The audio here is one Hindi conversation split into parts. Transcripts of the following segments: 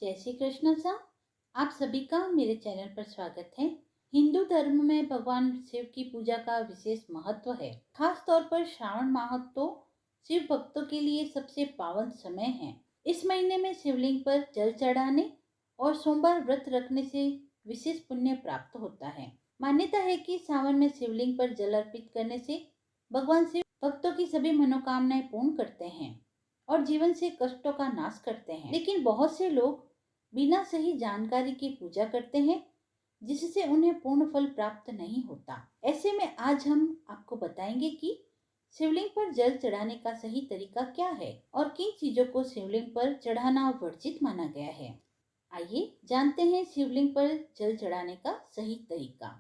जय श्री कृष्ण सा। आप सभी का मेरे चैनल पर स्वागत है। हिंदू धर्म में भगवान शिव की पूजा का विशेष महत्व है। खास तौर पर श्रावण माह तो शिव भक्तों के लिए सबसे पावन समय है। इस महीने में शिवलिंग पर जल चढ़ाने और सोमवार व्रत रखने से विशेष पुण्य प्राप्त होता है। मान्यता है कि सावन में शिवलिंग पर जल अर्पित करने से भगवान शिव भक्तों की सभी मनोकामनाएं पूर्ण करते हैं और जीवन से कष्टों का नाश करते हैं। लेकिन बहुत से लोग बिना सही जानकारी के पूजा करते हैं, जिससे उन्हें पूर्ण फल प्राप्त नहीं होता। ऐसे में आज हम आपको बताएंगे कि शिवलिंग पर जल चढ़ाने का सही तरीका क्या है और किन चीजों को शिवलिंग पर चढ़ाना वर्जित माना गया है। आइए जानते हैं शिवलिंग पर जल चढ़ाने का सही तरीका।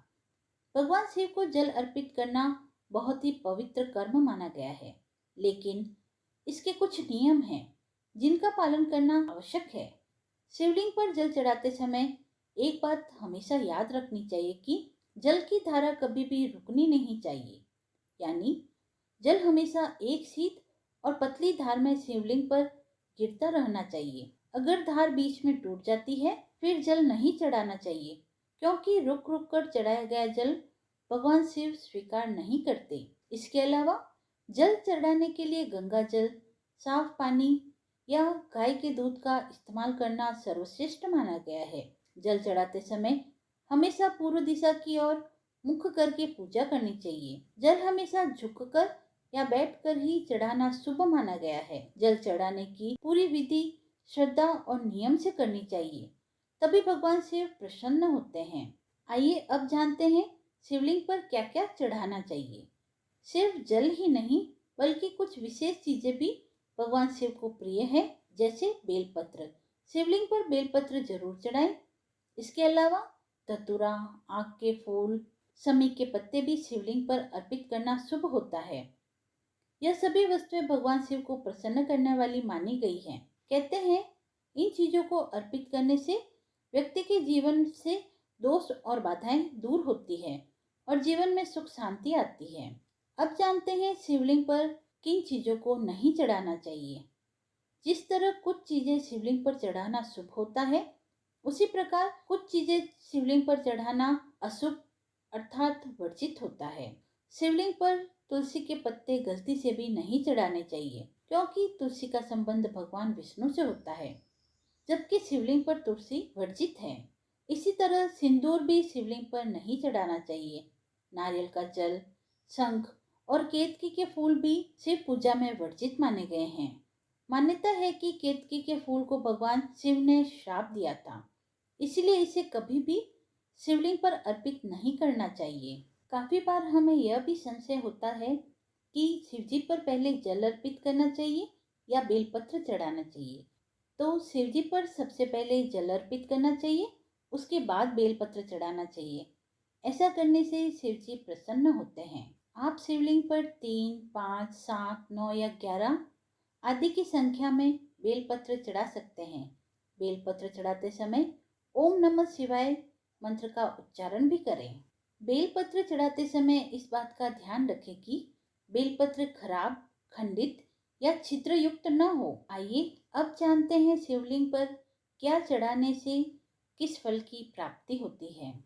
भगवान शिव को जल अर्पित करना बहुत ही पवित्र कर्म माना गया है, लेकिन इसके कुछ नियम हैं जिनका पालन करना आवश्यक है। शिवलिंग पर जल चढ़ाते समय एक बात हमेशा याद रखनी चाहिए कि जल की धारा कभी भी रुकनी नहीं चाहिए, यानी जल हमेशा एक सीध और पतली धार में शिवलिंग पर गिरता रहना चाहिए। अगर धार बीच में टूट जाती है फिर जल नहीं चढ़ाना चाहिए, क्योंकि रुक रुक कर चढ़ाया गया जल भगवान शिव स्वीकार नहीं करते। इसके अलावा जल चढ़ाने के लिए गंगा जल, साफ पानी या गाय के दूध का इस्तेमाल करना सर्वश्रेष्ठ माना गया है। जल चढ़ाते समय हमेशा पूर्व दिशा की ओर मुख करके पूजा करनी चाहिए। जल हमेशा झुककर या बैठकर ही चढ़ाना शुभ माना गया है। जल चढ़ाने की पूरी विधि श्रद्धा और नियम से करनी चाहिए, तभी भगवान शिव प्रसन्न होते हैं। आइए अब जानते हैं शिवलिंग पर क्या क्या चढ़ाना चाहिए। सिर्फ जल ही नहीं बल्कि कुछ विशेष चीजें भी भगवान शिव को प्रिय है, जैसे बेलपत्र। शिवलिंग पर बेलपत्र जरूर चढ़ाएं। इसके अलावा धतूरा, आक के फूल, समी के पत्ते भी शिवलिंग पर अर्पित करना शुभ होता है। यह सभी वस्तुएं भगवान शिव को प्रसन्न करने वाली मानी गई हैं। कहते हैं इन चीजों को अर्पित करने से व्यक्ति के जीवन से दोष और बाधाएं दूर होती है और जीवन में सुख शांति आती है। अब जानते हैं शिवलिंग पर किन चीजों को नहीं चढ़ाना चाहिए। जिस तरह कुछ चीजें शिवलिंग पर चढ़ाना शुभ होता है, उसी प्रकार कुछ चीजें शिवलिंग पर चढ़ाना अशुभ अर्थात वर्जित होता है। शिवलिंग पर तुलसी के पत्ते गलती से भी नहीं चढ़ाने चाहिए, क्योंकि तुलसी का संबंध भगवान विष्णु से होता है, जबकि शिवलिंग पर तुलसी वर्जित है। इसी तरह सिंदूर भी शिवलिंग पर नहीं चढ़ाना चाहिए। नारियल का जल, शंख और केतकी के फूल भी शिव पूजा में वर्जित माने गए हैं। मान्यता है कि केतकी के फूल को भगवान शिव ने श्राप दिया था, इसलिए इसे कभी भी शिवलिंग पर अर्पित नहीं करना चाहिए। काफी बार हमें यह भी संशय होता है कि शिवजी पर पहले जल अर्पित करना चाहिए या बेलपत्र चढ़ाना चाहिए। तो शिवजी पर सबसे पहले जल अर्पित करना चाहिए, उसके बाद बेलपत्र चढ़ाना चाहिए। ऐसा करने से शिवजी प्रसन्न होते हैं। आप शिवलिंग पर 3, 5, 7, 9 या 11 आदि की संख्या में बेलपत्र चढ़ा सकते हैं। बेलपत्र चढ़ाते समय ओम नमः शिवाय मंत्र का उच्चारण भी करें। बेलपत्र चढ़ाते समय इस बात का ध्यान रखें कि बेलपत्र खराब, खंडित या छिद्र युक्त न हो। आइए अब जानते हैं शिवलिंग पर क्या चढ़ाने से किस फल की प्राप्ति होती है।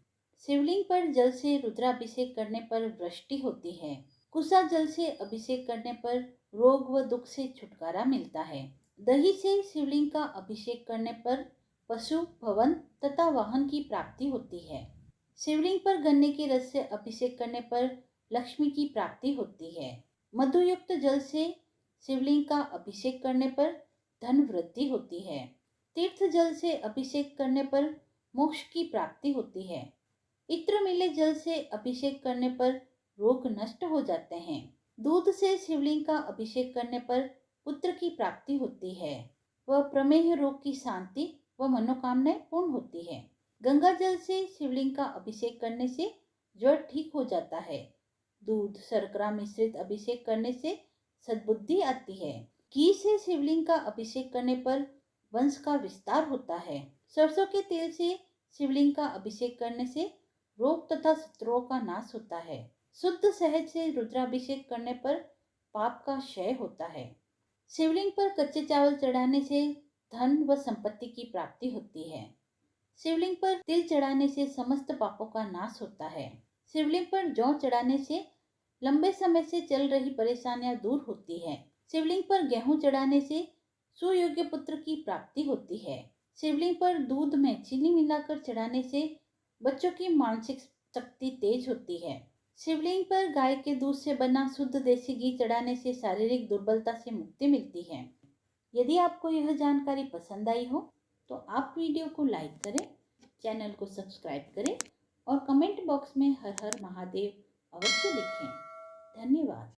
शिवलिंग पर जल से रुद्राभिषेक करने पर वृष्टि होती है। कुशा जल से अभिषेक करने पर रोग व दुख से छुटकारा मिलता है। दही से शिवलिंग का अभिषेक करने पर पशु, भवन तथा वाहन की प्राप्ति होती है। शिवलिंग पर गन्ने के रस से अभिषेक करने पर लक्ष्मी की प्राप्ति होती है। मधुयुक्त जल से शिवलिंग का अभिषेक करने पर धन वृद्धि होती है। तीर्थ जल से अभिषेक करने पर मोक्ष की प्राप्ति होती है। इत्र मिले जल से अभिषेक करने पर रोग नष्ट हो जाते हैं। दूध से शिवलिंग का अभिषेक करने पर पुत्र की प्राप्ति होती है व प्रमेह रोग की शांति व मनोकामनाएं पूर्ण होती है। गंगा जल से शिवलिंग का अभिषेक करने से ज्वर ठीक हो जाता है। दूध शर्करा मिश्रित अभिषेक करने से सद्बुद्धि आती है। घी से शिवलिंग का अभिषेक करने पर वंश का विस्तार होता है। सरसों के तेल से शिवलिंग का अभिषेक करने से रोग तथा शत्रुओं का नाश होता है। शुद्ध शहद से रुद्राभिषेक करने पर पाप का क्षय होता है। शिवलिंग पर कच्चे चावल चढ़ाने से धन व संपत्ति की प्राप्ति होती है। शिवलिंग पर तिल चढ़ाने से समस्त पापों का नाश होता है। शिवलिंग पर जौ चढ़ाने से लंबे समय से चल रही परेशानियां दूर होती है। शिवलिंग पर गेहूं चढ़ाने से सुयोग्य पुत्र की प्राप्ति होती है। शिवलिंग पर दूध में चीनी मिलाकर चढ़ाने से बच्चों की मानसिक शक्ति तेज होती है। शिवलिंग पर गाय के दूध से बना शुद्ध देसी घी चढ़ाने से शारीरिक दुर्बलता से मुक्ति मिलती है। यदि आपको यह जानकारी पसंद आई हो तो आप वीडियो को लाइक करें, चैनल को सब्सक्राइब करें और कमेंट बॉक्स में हर हर महादेव अवश्य लिखें। धन्यवाद।